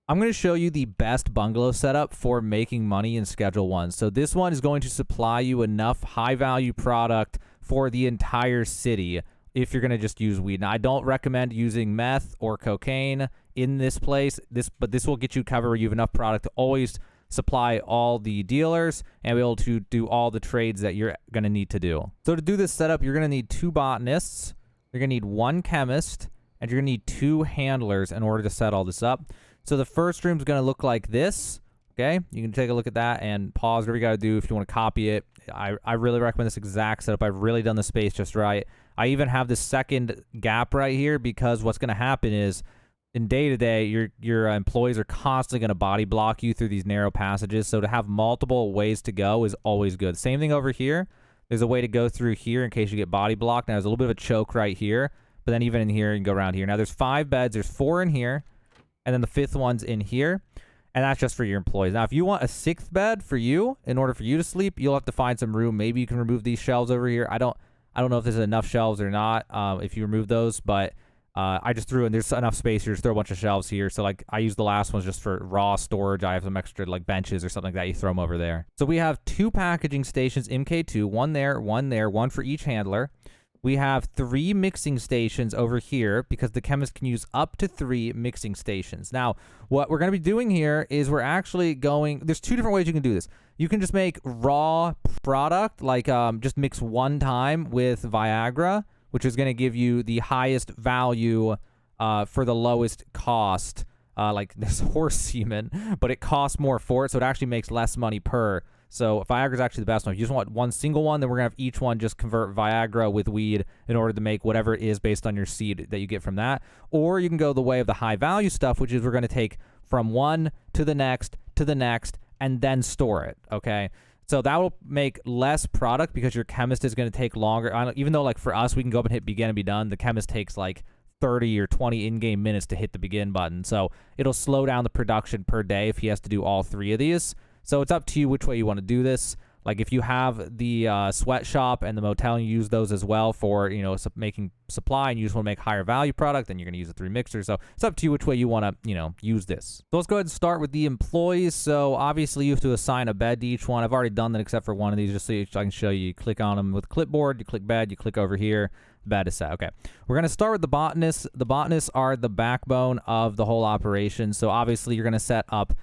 I'm going to show you the best bungalow setup for making money in Schedule 1. So this one is going to supply you enough high-value product for the entire city if you're going to just use weed. Now, I don't recommend using meth or cocaine in this place, but this will get you covered where you have enough product to always supply all the dealers and be able to do all the trades that you're going to need to do. So to do this setup, you're going to need 2 botanists, you're going to need 1 chemist, and you're going to need 2 handlers in order to set all this up. So the first room is going to look like this, okay? You can take a look at that and pause whatever you got to do if you want to copy it. I really recommend this exact setup. I've really done the space just right. I even have this second gap right here because what's going to happen is in day-to-day, your employees are constantly going to body block you through these narrow passages. So to have multiple ways to go is always good. Same thing over here. There's a way to go through here in case you get body blocked. Now, there's a little bit of a choke right here, but then even in here, you can go around here. Now, there's 5 beds. There's 4 in here. And then the 5th one's in here, and that's just for your employees. Now, if you want a 6th bed for you, in order for you to sleep, you'll have to find some room. Maybe you can remove these shelves over here. I don't know if there's enough shelves or not. If you remove those, but I just threw in. There's enough space here. Just throw a bunch of shelves here. So like I use the last ones just for raw storage. I have some extra like benches or something like that. You throw them over there. So we have 2 packaging stations, MK2, one there, one for each handler. We have 3 mixing stations over here because the chemist can use up to 3 mixing stations. Now, what we're going to be doing here is we're actually going... There's 2 different ways you can do this. You can just make raw product, like just mix 1 time with Viagra, which is going to give you the highest value for the lowest cost. Like this horse semen, but it costs more for it, so it actually makes less money per. So Viagra is actually the best one. If you just want one single one, then we're going to have each one just convert Viagra with weed in order to make whatever it is based on your seed that you get from that. Or you can go the way of the high-value stuff, which is we're going to take from one to the next, and then store it, okay? So that will make less product because your chemist is going to take longer. Even though, like, for us, we can go up and hit begin and be done, the chemist takes, like, 30 or 20 in-game minutes to hit the begin button. So it'll slow down the production per day if he has to do all 3 of these. So it's up to you which way you want to do this. Like if you have the sweatshop and the motel, and you use those as well for, you know, making supply, and you just want to make higher value product, then you're going to use the 3 mixers. So it's up to you which way you want to, you know, use this. So let's go ahead and start with the employees. So obviously you have to assign a bed to each one. I've already done that except for one of these, just so I can show you. You click on them with clipboard, you click bed, you click over here. Bed is set. Okay. We're going to start with the botanists. The botanists are the backbone of the whole operation. So obviously you're going to set up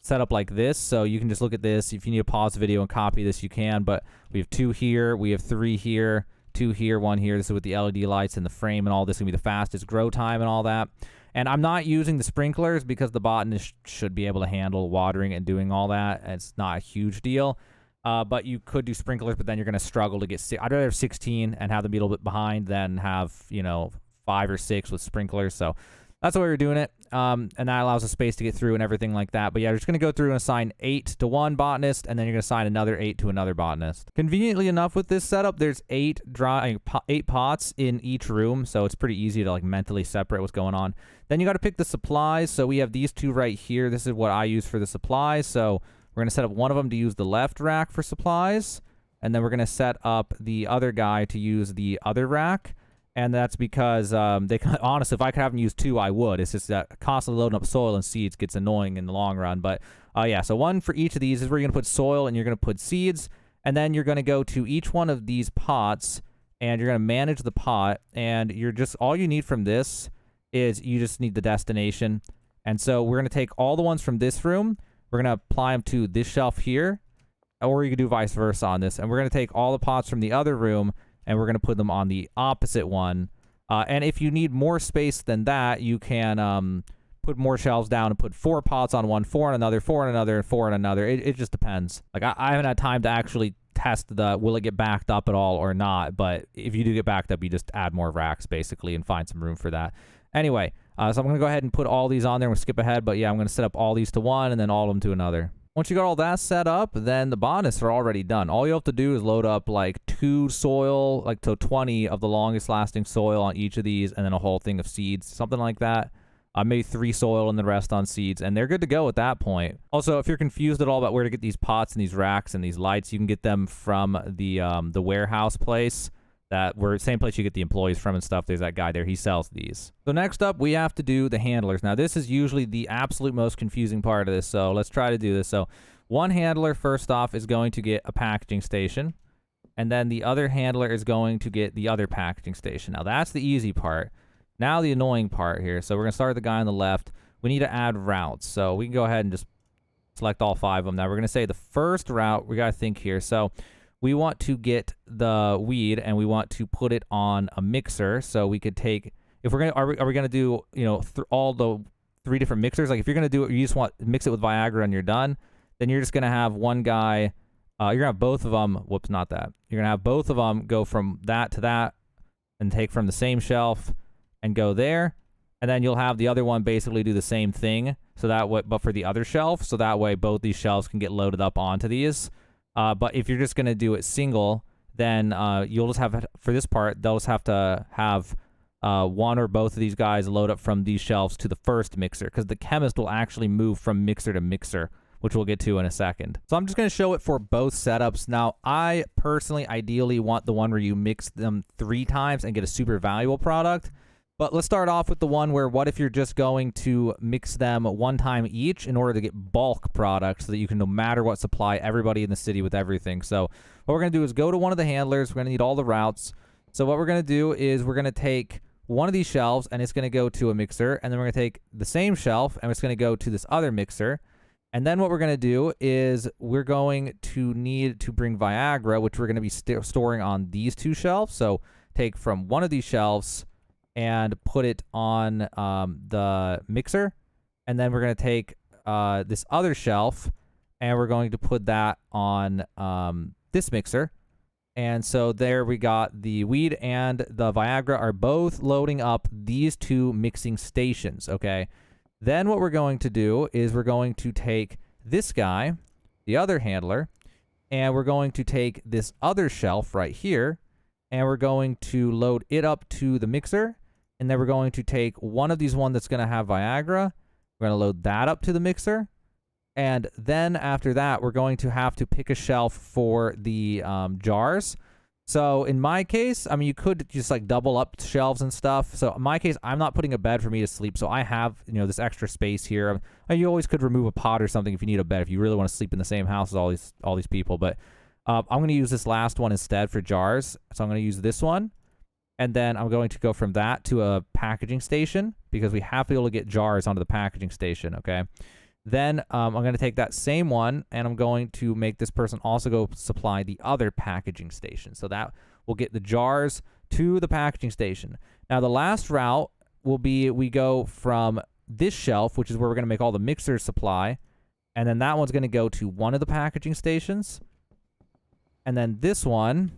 setup like this, so you can just look at this. If you need to pause the video and copy this, you can, but we have 2 here, we have 3 here, 2 here, 1 here. This is with the LED lights and the frame and all this. Is going to be the fastest grow time and all that. And I'm not using the sprinklers because the botanist should be able to handle watering and doing all that. It's not a huge deal, but you could do sprinklers, but then you're going to struggle to get I'd rather have 16 and have them be a little bit behind than have, you know, 5 or 6 with sprinklers. So that's the way we're doing it, and that allows us space to get through and everything like that. But yeah, we're just going to go through and assign 8 to one botanist, and then you're going to assign another 8 to another botanist. Conveniently enough with this setup, there's 8 pots in each room, so it's pretty easy to like mentally separate what's going on. Then you got to pick the supplies. So we have these 2 right here. This is what I use for the supplies. So we're going to set up one of them to use the left rack for supplies, and then we're going to set up the other guy to use the other rack. And that's because honestly, if I could have them use 2, I would. It's just that constantly loading up soil and seeds gets annoying in the long run. But yeah, so one for each of these is where you're going to put soil and you're going to put seeds. And then you're going to go to each one of these pots and you're going to manage the pot. And you're just, all you need from this is you just need the destination. And so we're going to take all the ones from this room. We're going to apply them to this shelf here. Or you could do vice versa on this. And we're going to take all the pots from the other room and we're going to put them on the opposite one. And if you need more space than that, you can put more shelves down and put 4 pots on one, 4 on another, 4 on another, and 4 on another. It just depends. Like I haven't had time to actually test will it get backed up at all or not. But if you do get backed up, you just add more racks basically and find some room for that. Anyway, so I'm going to go ahead and put all these on there. We'll skip ahead. But yeah, I'm going to set up all these to one and then all of them to another. Once you got all that set up, then the botanists are already done. All you have to do is load up like 2 soil, like to 20 of the longest lasting soil on each of these, and then a whole thing of seeds, something like that. Maybe 3 soil and the rest on seeds, and they're good to go at that point. Also, if you're confused at all about where to get these pots and these racks and these lights, you can get them from the warehouse place. that we're same place you get the employees from and stuff. There's that guy there. He sells these. So next up, we have to do the handlers. Now, this is usually the absolute most confusing part of this. So let's try to do this. So one handler, first off, is going to get a packaging station. And then the other handler is going to get the other packaging station. Now, that's the easy part. Now, the annoying part here. So we're going to start with the guy on the left. We need to add routes. So we can go ahead and just select all 5 of them. Now, we're going to say the first route, we got to think here. So we want to get the weed and we want to put it on a mixer. So we could take, if we're going to, are we going to do, you know, all the 3 different mixers? Like if you're going to do it, you just want mix it with Viagra and you're done, then you're just going to have one guy, you're going to have both of them, whoops, not that. You're going to have both of them go from that to that and take from the same shelf and go there. And then you'll have the other one basically do the same thing. So that way, but for the other shelf. So that way both these shelves can get loaded up onto these. But if you're just going to do it single, then you'll just have, for this part, they'll just have to have one or both of these guys load up from these shelves to the first mixer, because the Chemist will actually move from mixer to mixer, which we'll get to in a second. So I'm just going to show it for both setups. Now, I personally ideally want the one where you mix them 3 times and get a super valuable product. But let's start off with the one where, what if you're just going to mix them 1 time each in order to get bulk products so that you can, no matter what, supply everybody in the city with everything. So what we're going to do is go to one of the handlers. We're going to need all the routes. So what we're going to do is we're going to take one of these shelves and it's going to go to a mixer. And then we're going to take the same shelf and it's going to go to this other mixer. And then what we're going to do is we're going to need to bring Viagra, which we're going to be storing on these 2 shelves. So take from one of these shelves and put it on the mixer. And then we're going to take this other shelf and we're going to put that on this mixer. And so there we got the weed and the Viagra are both loading up these 2 mixing stations, okay? Then what we're going to do is we're going to take this guy, the other handler, and we're going to take this other shelf right here, and we're going to load it up to the mixer. And then we're going to take one of these one that's going to have Viagra. We're going to load that up to the mixer. And then after that, we're going to have to pick a shelf for the jars. So in my case, I mean, you could just like double up shelves and stuff. So in my case, I'm not putting a bed for me to sleep. So I have, you know, this extra space here. You always could remove a pot or something if you need a bed, if you really want to sleep in the same house as all these people. But I'm going to use this last one instead for jars. So I'm going to use this one. And then I'm going to go from that to a packaging station because we have to be able to get jars onto the packaging station, okay? Then I'm going to take that same one and I'm going to make this person also go supply the other packaging station. So that will get the jars to the packaging station. Now, the last route will be we go from this shelf, which is where we're going to make all the mixers supply. And then that one's going to go to one of the packaging stations. And then this one,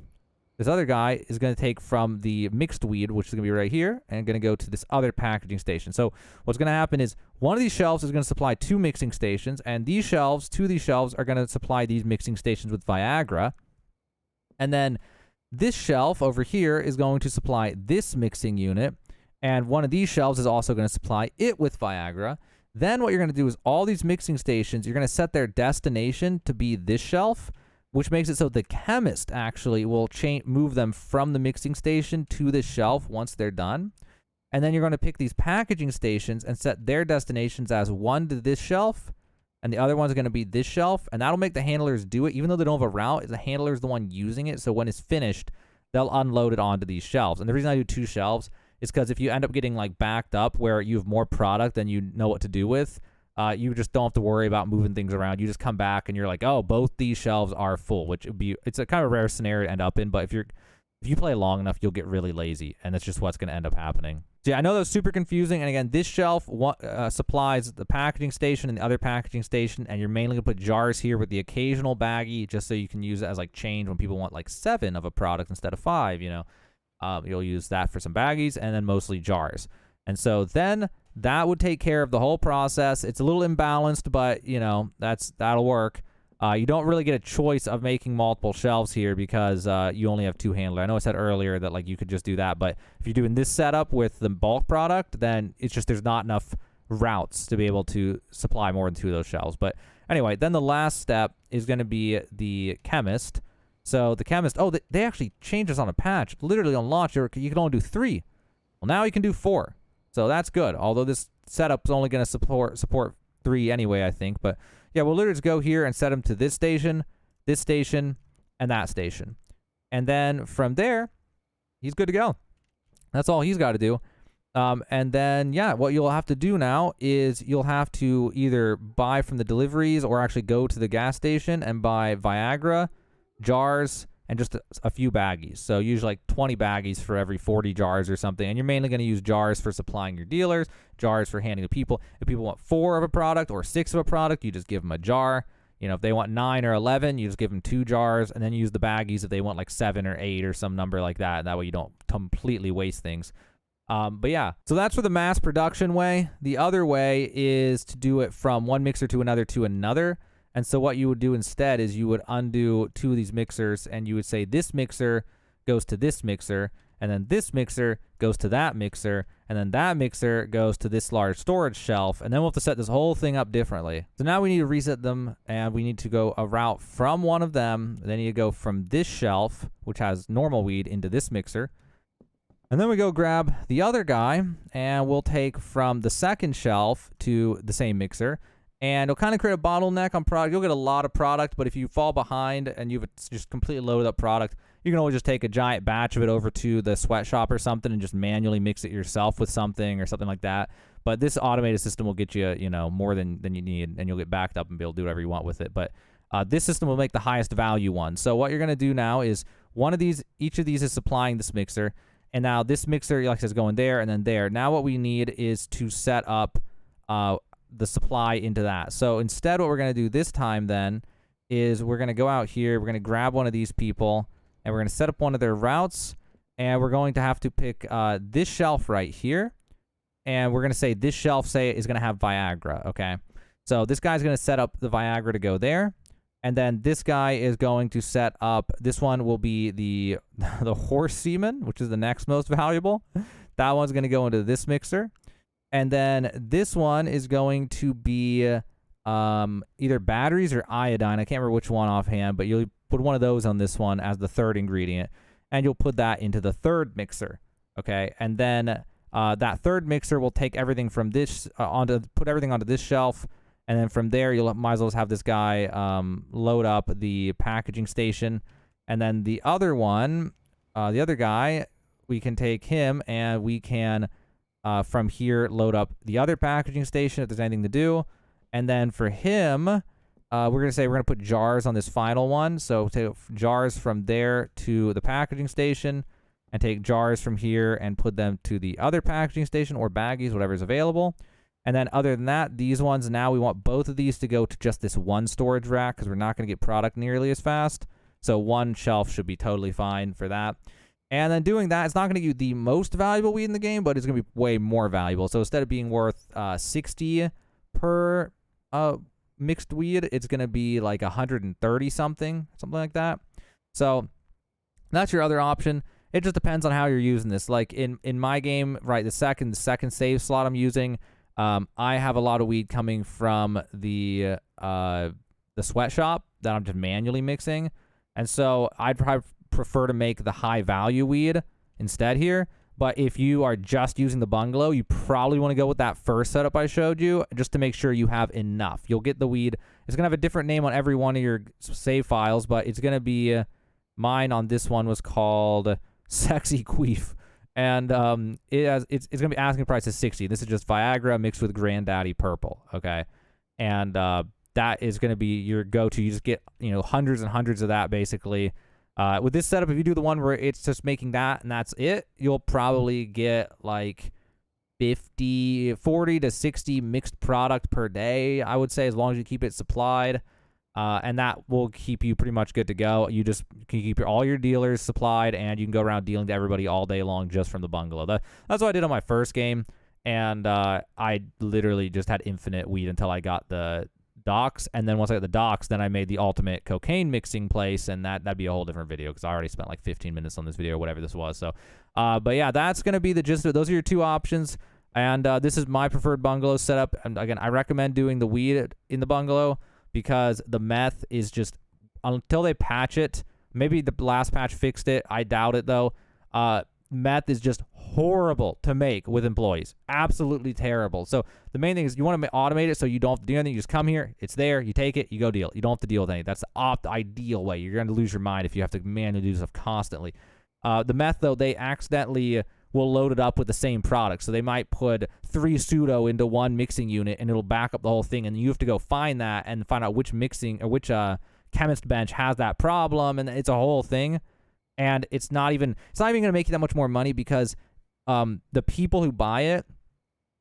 this other guy is going to take from the mixed weed, which is going to be right here, and going to go to this other packaging station. So what's going to happen is one of these shelves is going to supply 2 mixing stations, and these shelves, 2 of these shelves are going to supply these mixing stations with Viagra. And then this shelf over here is going to supply this mixing unit, and one of these shelves is also going to supply it with Viagra. Then what you're going to do is all these mixing stations, you're going to set their destination to be this shelf, which makes it so the Chemist actually will move them from the mixing station to this shelf once they're done. And then you're going to pick these packaging stations and set their destinations as one to this shelf, and the other one's going to be this shelf. And that'll make the handlers do it. Even though they don't have a route, the handler's the one using it. So when it's finished, they'll unload it onto these shelves. And the reason I do 2 shelves is because if you end up getting like backed up where you have more product than you know what to do with, you just don't have to worry about moving things around. You just come back and you're like, oh, both these shelves are full, which would be, it's a kind of rare scenario to end up in. But if you play long enough, you'll get really lazy, and that's just what's going to end up happening. So yeah, I know that was super confusing. And again, this shelf supplies the packaging station and the other packaging station, and you're mainly going to put jars here with the occasional baggie just so you can use it as like change when people want like 7 of a product instead of 5, you know. You'll use that for some baggies and then mostly jars. And so then that would take care of the whole process. It's a little imbalanced, but, you know, that'll work. You don't really get a choice of making multiple shelves here because you only have 2 handlers. I know I said earlier that like you could just do that, but if you're doing this setup with the bulk product, then it's just there's not enough routes to be able to supply more than 2 of those shelves. But anyway, then the last step is going to be the Chemist. So the Chemist, oh, they actually changed this on a patch. Literally on launch, you can only do 3. Well, now you can do 4. So that's good. Although this setup is only going to support 3 anyway, I think. But yeah, we'll literally just go here and set them to this station, and that station. And then from there, he's good to go. That's all he's got to do. And then, yeah, what you'll have to do now is you'll have to either buy from the deliveries or actually go to the gas station and buy Viagra, jars, and just a few baggies. So usually like 20 baggies for every 40 jars or something. And you're mainly going to use jars for supplying your dealers, jars for handing to people. If people want 4 of a product or 6 of a product, you just give them a jar. You know, if they want 9 or 11, you just give them 2 jars, and then use the baggies if they want like 7 or 8 or some number like that. That way you don't completely waste things. But yeah, so that's for the mass production way. The other way is to do it from one mixer to another. And so what you would do instead is you would undo 2 of these mixers, and you would say this mixer goes to this mixer, and then this mixer goes to that mixer, and then that mixer goes to this large storage shelf, and then we'll have to set this whole thing up differently. So now we need to reset them, and we need to go a route from one of them. Then you go from this shelf, which has normal weed, into this mixer. And then we go grab the other guy, and we'll take from the second shelf to the same mixer. And it'll kind of create a bottleneck on product. You'll get a lot of product, but if you fall behind and you've just completely loaded up product, you can always just take a giant batch of it over to the sweatshop or something and just manually mix it yourself with something or something like that. But this automated system will get you, more than you need, and you'll get backed up and be able to do whatever you want with it. But this system will make the highest value one. So what you're going to do now is each of these is supplying this mixer. And now this mixer, like I said, is going there and then there. Now what we need is to set up the supply into that. So instead, what we're going to do this time then is we're going to go out here. We're going to grab one of these people, and we're going to set up one of their routes. And we're going to have to pick this shelf right here. And we're going to say this shelf, is going to have Viagra, okay? So this guy's going to set up the Viagra to go there. And then this guy is going to set up, this one will be the horse semen, which is the next most valuable. That one's going to go into this mixer. And then this one is going to be either batteries or iodine. I can't remember which one offhand, but you'll put one of those on this one as the third ingredient. And you'll put that into the third mixer, okay? And then that third mixer will take everything from this, put everything onto this shelf. And then from there, you might as well have this guy load up the packaging station. And then the other one, the other guy, we can take him and we can, from here, load up the other packaging station if there's anything to do. And then for him, we're going to say we're going to put jars on this final one. So take jars from there to the packaging station and take jars from here and put them to the other packaging station or baggies, whatever's available. And then other than that, these ones, now we want both of these to go to just this one storage rack because we're not going to get product nearly as fast. So one shelf should be totally fine for that. And then doing that, it's not going to give you the most valuable weed in the game, but it's going to be way more valuable. So instead of being worth 60 per mixed weed, it's going to be like 130 something like that. So that's your other option. It just depends on how you're using this. Like in my game, right, the second save slot I'm using, I have a lot of weed coming from the sweatshop that I'm just manually mixing. And so I'd probably prefer to make the high value weed instead here. But if you are just using the bungalow, you probably want to go with that first setup I showed you just to make sure you have enough. You'll get the weed. It's going to have a different name on every one of your save files, but it's going to be, mine on this one was called Sexy Queef. And it's going to be asking price is 60. This is just Viagra mixed with Granddaddy Purple, okay? And that is going to be your go-to. You just get, hundreds and hundreds of that basically. With this setup, if you do the one where it's just making that and that's it, you'll probably get like 40 to 60 mixed product per day, I would say, as long as you keep it supplied. And that will keep you pretty much good to go. You just can keep all your dealers supplied, and you can go around dealing to everybody all day long just from the bungalow. That's what I did on my first game, and I literally just had infinite weed until I got the docks. And then once I got the docks, then I made the ultimate cocaine mixing place, and that'd be a whole different video because I already spent like 15 minutes on this video or whatever this was. So, but yeah, that's going to be the gist of it. Those are your two options. And this is my preferred bungalow setup. And again, I recommend doing the weed in the bungalow, because the meth is just, until they patch it, Maybe the last patch fixed it. I doubt it though. Meth is just horrible to make with employees. Absolutely terrible. So the main thing is you want to automate it so you don't have to do anything. You just come here, it's there, you take it, you go deal. You don't have to deal with anything. That's the ideal way. You're going to lose your mind if you have to manually do stuff constantly. The meth, though, they accidentally will load it up with the same product. So they might put 3 pseudo into one mixing unit and it'll back up the whole thing. And you have to go find that and find out which mixing or which chemist bench has that problem. And it's a whole thing. And it's not even going to make you that much more money because the people who buy it,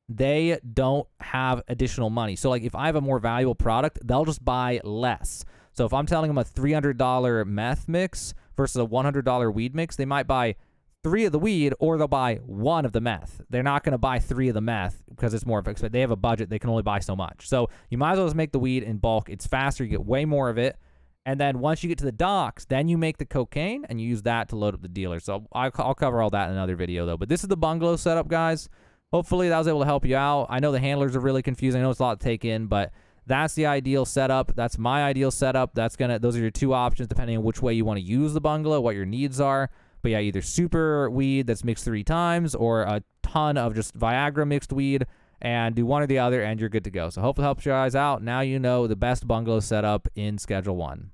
they don't have additional money. So like if I have a more valuable product, they'll just buy less. So if I'm telling them a $300 meth mix versus a $100 weed mix, they might buy 3 of the weed or they'll buy 1 of the meth. They're not going to buy 3 of the meth because it's more expensive. They have a budget. They can only buy so much. So you might as well just make the weed in bulk. It's faster. You get way more of it. And then once you get to the docks, then you make the cocaine and you use that to load up the dealer. So I'll cover all that in another video, though. But this is the bungalow setup, guys. Hopefully that was able to help you out. I know the handlers are really confusing. I know it's a lot to take in, but that's the ideal setup. That's my ideal setup. Those are your 2 options depending on which way you want to use the bungalow, what your needs are. But yeah, either super weed that's mixed 3 times or a ton of just Viagra mixed weed, and do one or the other and you're good to go. So hopefully it helps you guys out. Now you know the best bungalow setup in Schedule 1.